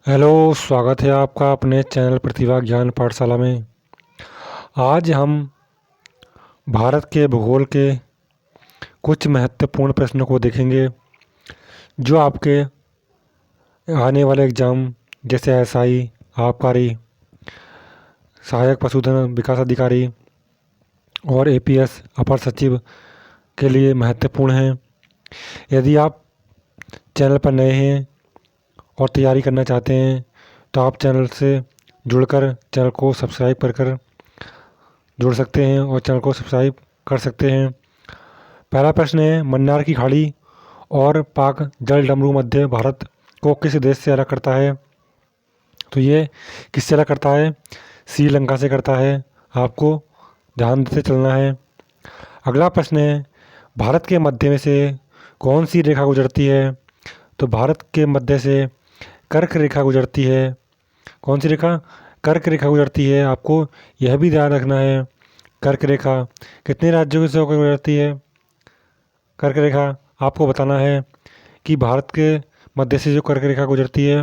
Hello, स्वागत है आपका अपने चैनल प्रतिभा ज्ञान पाठशाला में। आज हम भारत के भूगोल के कुछ महत्वपूर्ण प्रश्नों को देखेंगे जो आपके आने वाले एग्ज़ाम जैसे एसआई, आबकारी, सहायक पशुधन विकास अधिकारी और एपीएस अपर सचिव के लिए महत्वपूर्ण हैं। यदि आप चैनल पर नए हैं और तैयारी करना चाहते हैं तो आप चैनल से जुड़कर चैनल को सब्सक्राइब कर जुड़ सकते हैं और चैनल को सब्सक्राइब कर सकते हैं। पहला प्रश्न है, मन्नार की खाड़ी और पाक जल डमरू मध्य भारत को किस देश से अलग करता है? तो ये किससे अलग करता है? श्रीलंका से करता है। आपको ध्यान से चलना है। अगला प्रश्न है, भारत के मध्य में से कौन सी रेखा गुजरती है? तो भारत के मध्य से कर्क रेखा गुजरती है। कौन सी रेखा? कर्क रेखा गुजरती है। आपको यह भी ध्यान रखना है, कर्क रेखा कितने राज्यों से होकर गुजरती है? कर्क रेखा आपको बताना है कि भारत के मध्य से जो कर्क रेखा गुजरती है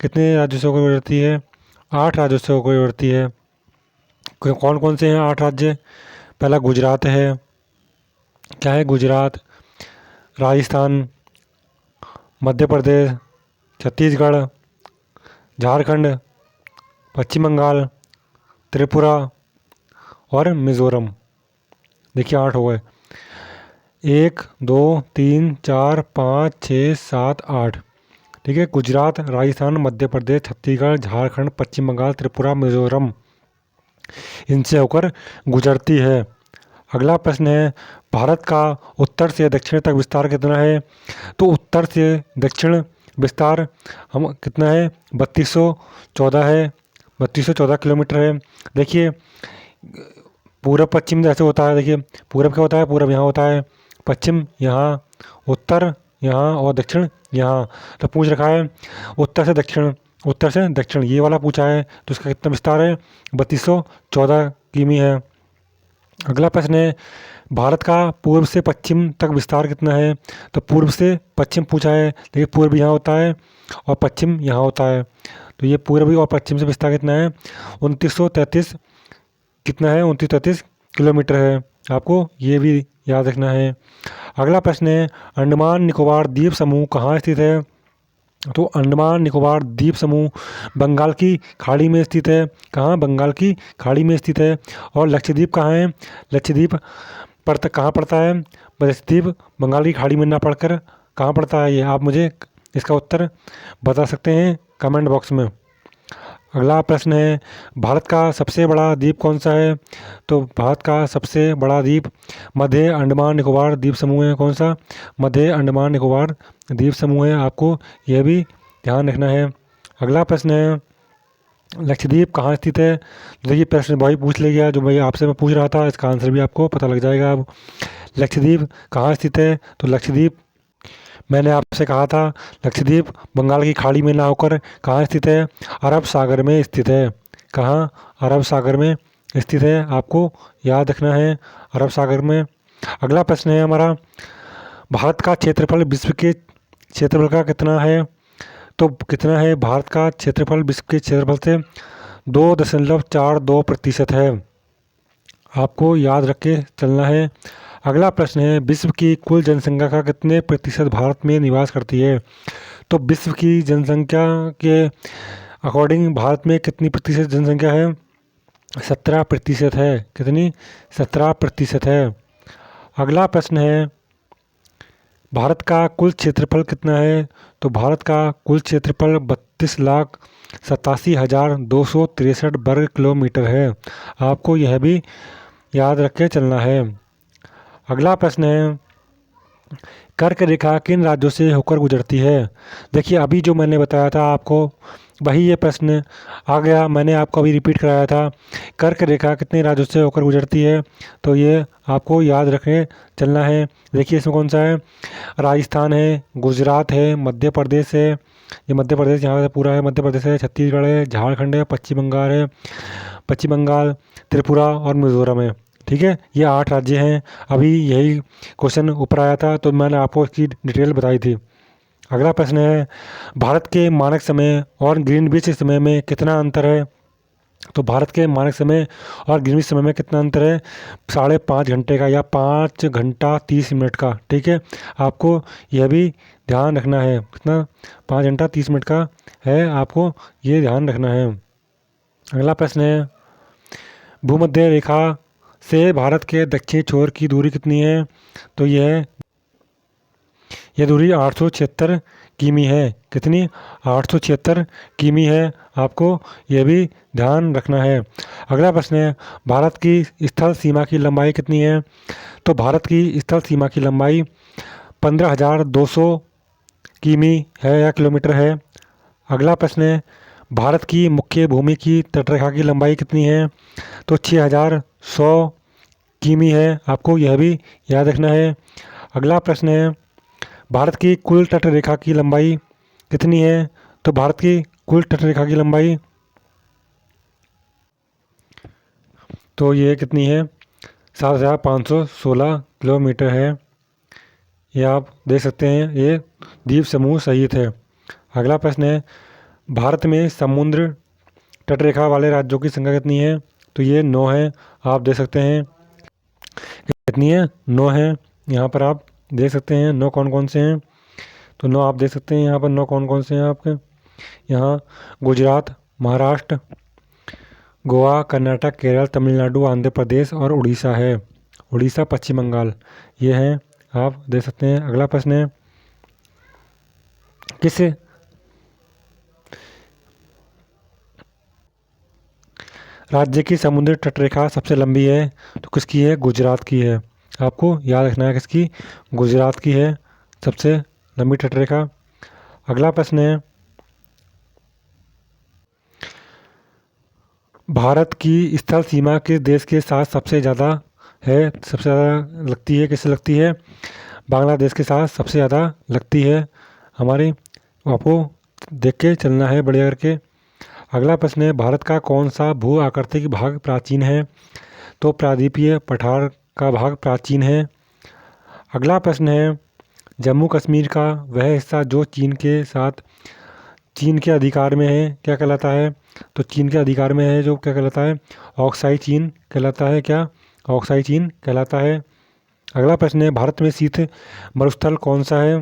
कितने राज्यों से होकर गुजरती है? 8 राज्यों से होकर गुजरती है। कौन कौन से हैं 8 राज्य? पहला गुजरात है। क्या है? गुजरात, राजस्थान, मध्य प्रदेश, छत्तीसगढ़, झारखंड, पश्चिम बंगाल, त्रिपुरा और मिज़ोरम। देखिए 8 हो गए। 1 2 3 4 5 6 7 8। ठीक है, गुजरात, राजस्थान, मध्य प्रदेश, छत्तीसगढ़, झारखंड, पश्चिम बंगाल, त्रिपुरा, मिजोरम इनसे होकर गुजरती है। अगला प्रश्न है, भारत का उत्तर से दक्षिण तक विस्तार कितना है? तो उत्तर से दक्षिण विस्तार हम कितना है? 3214 है। 3214 किलोमीटर है। देखिए पूरब पश्चिम जैसे होता है। देखिए पूरब क्या होता है? पूरब यहाँ होता है, पश्चिम यहाँ, उत्तर यहाँ और दक्षिण यहाँ। तो पूछ रखा है उत्तर से दक्षिण, उत्तर से दक्षिण ये वाला पूछा है, तो इसका कितना विस्तार है? 3214 किमी है। अगला प्रश्न है, भारत का पूर्व से पश्चिम तक विस्तार कितना है? तो पूर्व से पश्चिम पूछा है। देखिए पूर्व यहाँ होता है और पश्चिम यहाँ होता है, तो ये पूर्व और पश्चिम से विस्तार कितना है? 2933 कितना है? 2933 किलोमीटर है। आपको ये भी याद रखना है। अगला प्रश्न है, अंडमान निकोबार द्वीप समूह कहाँ स्थित है? तो अंडमान निकोबार द्वीप समूह बंगाल की खाड़ी में स्थित है। कहाँ? बंगाल की खाड़ी में स्थित है। और लक्षद्वीप कहाँ है? लक्षद्वीप कहाँ पड़ता है? लक्षद्वीप बंगाल की खाड़ी में ना पड़कर कहाँ पड़ता है? ये आप मुझे इसका उत्तर बता सकते हैं कमेंट बॉक्स में। अगला प्रश्न है, भारत का सबसे बड़ा द्वीप कौन सा है? तो भारत का सबसे बड़ा द्वीप मध्य अंडमान निकोबार द्वीप समूह है। कौन सा? मध्य अंडमान निकोबार द्वीप समूह है। आपको यह भी ध्यान रखना है। अगला प्रश्न है, लक्षद्वीप कहाँ स्थित है? तो देखिए प्रश्न वही पूछ ले गया जो मैं आपसे मैं पूछ रहा था, इसका आंसर भी आपको पता लग जाएगा। अब लक्षद्वीप कहाँ स्थित है? तो लक्षद्वीप मैंने आपसे कहा था, लक्षद्वीप बंगाल की खाड़ी में ना होकर कहाँ स्थित है? अरब सागर में स्थित है। कहाँ? अरब सागर में स्थित है। आपको याद रखना है, अरब सागर में। अगला प्रश्न है हमारा, भारत का क्षेत्रफल विश्व के क्षेत्रफल का कितना है? तो कितना है भारत का क्षेत्रफल विश्व के क्षेत्रफल से? 2.42% है। आपको याद रख के चलना है। अगला प्रश्न है, विश्व की कुल जनसंख्या का कितने प्रतिशत भारत में निवास करती है? तो विश्व की जनसंख्या के अकॉर्डिंग भारत में कितनी प्रतिशत जनसंख्या है? 17% है। कितनी? 17% है। अगला प्रश्न है, भारत का कुल क्षेत्रफल कितना है? तो भारत का कुल क्षेत्रफल 32,87,263 वर्ग किलोमीटर है। आपको यह भी याद रख के चलना है। अगला प्रश्न है, कर्क रेखा किन राज्यों से होकर गुजरती है? देखिए अभी जो मैंने बताया था आपको वही ये प्रश्न आ गया, मैंने आपको अभी रिपीट कराया था। कर्क रेखा कितने राज्यों से होकर गुजरती है? तो ये आपको याद रखने चलना है। देखिए इसमें कौन सा है? राजस्थान है, गुजरात है, मध्य प्रदेश है, ये मध्य प्रदेश यहाँ से पूरा है, मध्य प्रदेश है, छत्तीसगढ़ है, झारखंड है, पश्चिम बंगाल है, पश्चिम बंगाल, त्रिपुरा और मिजोरम है। ठीक है, ये 8 राज्य हैं। अभी यही क्वेश्चन ऊपर आया था तो मैंने आपको इसकी डिटेल बताई थी। अगला प्रश्न है, भारत के मानक समय और ग्रीनविच समय में कितना अंतर है? तो भारत के मानक समय और ग्रीनविच समय में कितना अंतर है? 5.5 घंटे का या 5 घंटा 30 मिनट का। ठीक है, आपको यह भी ध्यान रखना है। कितना? 5 घंटा 30 मिनट का है, आपको ये ध्यान रखना है। अगला प्रश्न है, भूमध्य रेखा से भारत के दक्षिणी छोर की दूरी कितनी है? तो यह दूरी 876 किमी है। कितनी? 876 किमी है, आपको यह भी ध्यान रखना है। अगला प्रश्न है, भारत की स्थल सीमा की लंबाई कितनी है? तो भारत की स्थल सीमा की लंबाई 15,200 किमी है या किलोमीटर है। अगला प्रश्न है, भारत की मुख्य भूमि की तटरेखा की लंबाई कितनी है? तो 6,100 किमी है, आपको यह भी याद रखना है। अगला प्रश्न है, भारत की कुल तटरेखा की लंबाई कितनी है? तो भारत की कुल तटरेखा की लंबाई तो ये कितनी है? 7,516 किलोमीटर है। ये आप देख सकते हैं, ये द्वीप समूह सहित है। अगला प्रश्न है, भारत में समुद्र तटरेखा वाले राज्यों की संख्या कितनी है? तो ये 9 है, आप देख सकते हैं। कितनी है? 9 है। यहाँ पर आप देख सकते हैं 9 कौन कौन से हैं। तो 9 आप देख सकते हैं, यहाँ पर 9 कौन कौन से हैं आपके। यहाँ गुजरात, महाराष्ट्र, गोवा, कर्नाटक, केरल, तमिलनाडु, आंध्र प्रदेश और उड़ीसा है। उड़ीसा, पश्चिम बंगाल, ये हैं, आप देख सकते हैं। अगला प्रश्न है, किस राज्य की समुद्री तटरेखा सबसे लंबी है? तो किसकी है? गुजरात की है। आपको याद रखना है किसकी? गुजरात की है सबसे लंबी तटरेखा। अगला प्रश्न है, भारत की स्थल सीमा किस देश के साथ सबसे ज़्यादा है? सबसे ज़्यादा लगती है, किससे लगती है? बांग्लादेश के साथ सबसे ज़्यादा लगती है हमारी। आपको देख के चलना है बढ़िया करके। अगला प्रश्न है, भारत का कौन सा भू आकृतिक भाग प्राचीन है? तो प्रायद्वीपीय पठार का भाग प्राचीन है। अगला प्रश्न है, जम्मू कश्मीर का वह हिस्सा जो चीन के अधिकार में है, क्या कहलाता है? तो चीन के अधिकार में है जो क्या कहलाता है? ऑक्साई चीन कहलाता है। क्या? ऑक्साई चीन कहलाता है। अगला प्रश्न है, भारत में शीत मरुस्थल कौन सा है?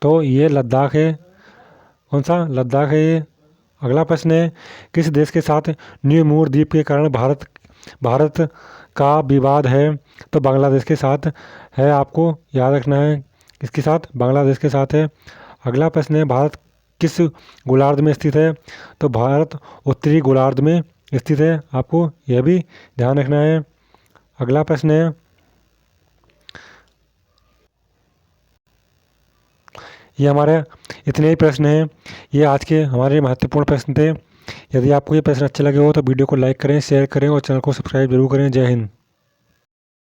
तो ये लद्दाख है। कौन सा? लद्दाख है ये। अगला प्रश्न है, किस देश के साथ न्यू मूर द्वीप के कारण भारत का विवाद है? तो बांग्लादेश के साथ है, आपको याद रखना है। किसके साथ? बांग्लादेश के साथ है। अगला प्रश्न है, भारत किस गोलार्ध में स्थित है? तो भारत उत्तरी गोलार्ध में स्थित है, आपको यह भी ध्यान रखना है। अगला प्रश्न है, ये हमारे इतने ही प्रश्न हैं। ये आज के हमारे महत्वपूर्ण प्रश्न थे। यदि आपको ये प्रश्न अच्छे लगे हो तो वीडियो को लाइक करें, शेयर करें और चैनल को सब्सक्राइब जरूर करें। जय हिंद।